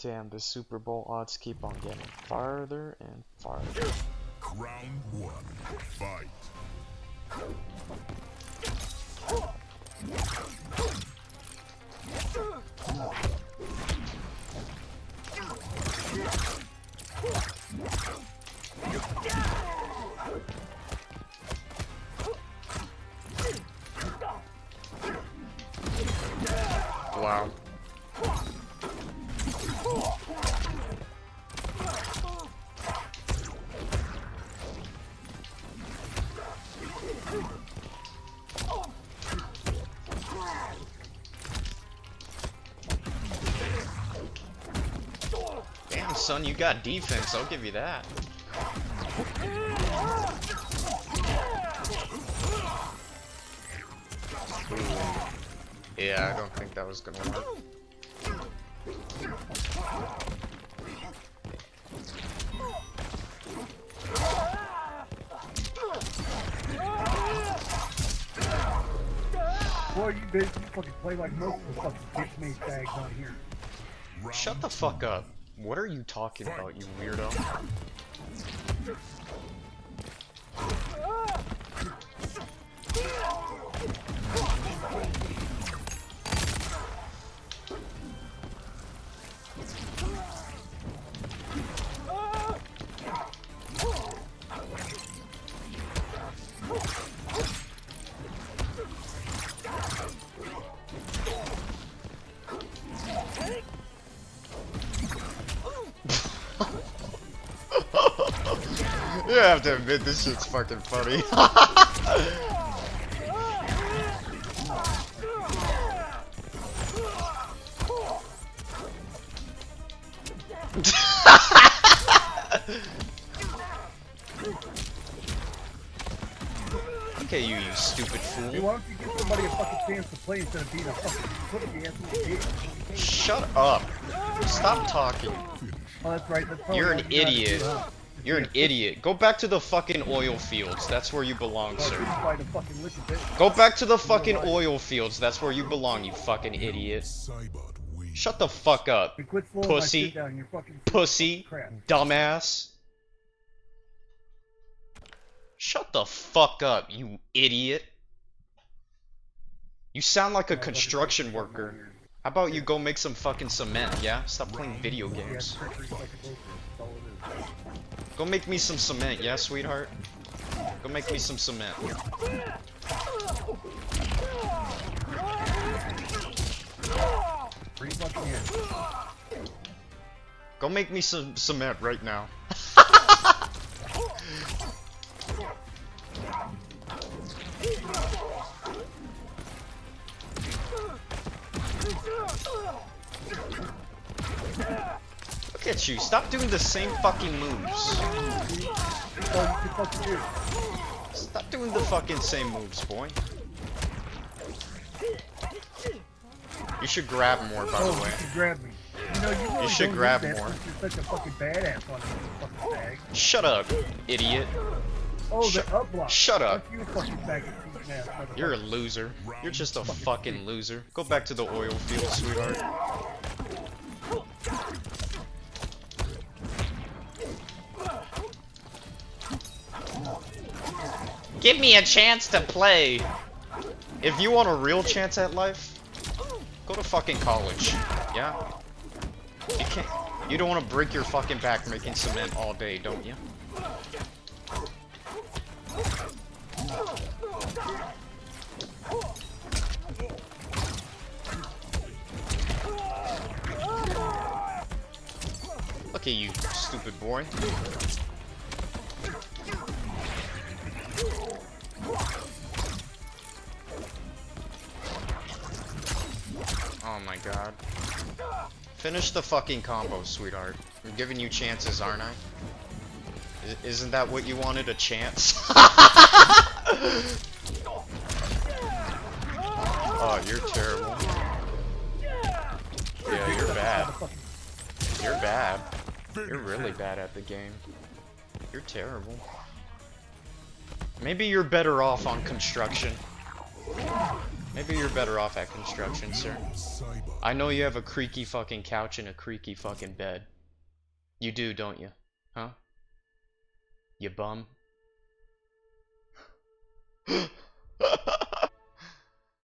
Damn, the Super Bowl odds keep on getting farther and farther. Round one, fight. Wow. Damn, son, you got defense, I'll give you that. Yeah, I don't think that was gonna work. Boy, you basically fucking play like most of the fucking bitch made tags on here. Shut the fuck up. What are you talking about, you weirdo? You have to admit this shit's fucking funny. Okay, you stupid fool. Hey, why don't you give somebody a fucking chance to play instead of being a fucking pussy ass little bitch? Shut up. Stop talking. Oh, that's right. That's You're an idiot. You're an idiot. Go back to the fucking oil fields. That's where you belong, sir. Go back to the fucking oil fields. That's where you belong, you fucking idiot. Shut the fuck up. Pussy. Pussy. Dumbass. Shut the fuck up, you idiot. You sound like a construction worker. How about you go make some fucking cement, yeah? Stop playing video games. Go make me some cement, yeah, sweetheart? Go make me some cement. Go make me some cement right now. Look at you, stop doing the same fucking moves. Stop doing the fucking same moves, boy. You should grab more, by the way. You should grab me. You know, you really You should don't grab need that more. since you're such a fucking badass on this fucking bag. Shut up, idiot. Oh, the up block. Shut up. Fuck you, fucking faggot cheating ass motherfucker. You're a loser. You're just a fucking loser. Go back to the oil field, sweetheart. Give me a chance to play. If you want a real chance at life, go to fucking college. Yeah? You can't. You don't want to break your fucking back making cement all day, don't you? Look at you, stupid boy. Oh my god. Finish the fucking combo, sweetheart. I'm giving you chances, aren't I? Isn't that what you wanted? A chance? Oh, you're terrible. Yeah, you're bad. You're bad. You're really bad at the game. You're terrible. Maybe you're better off on construction. Maybe you're better off at construction, sir. Cyber. I know you have a creaky fucking couch and a creaky fucking bed. You do, don't you? Huh? You bum?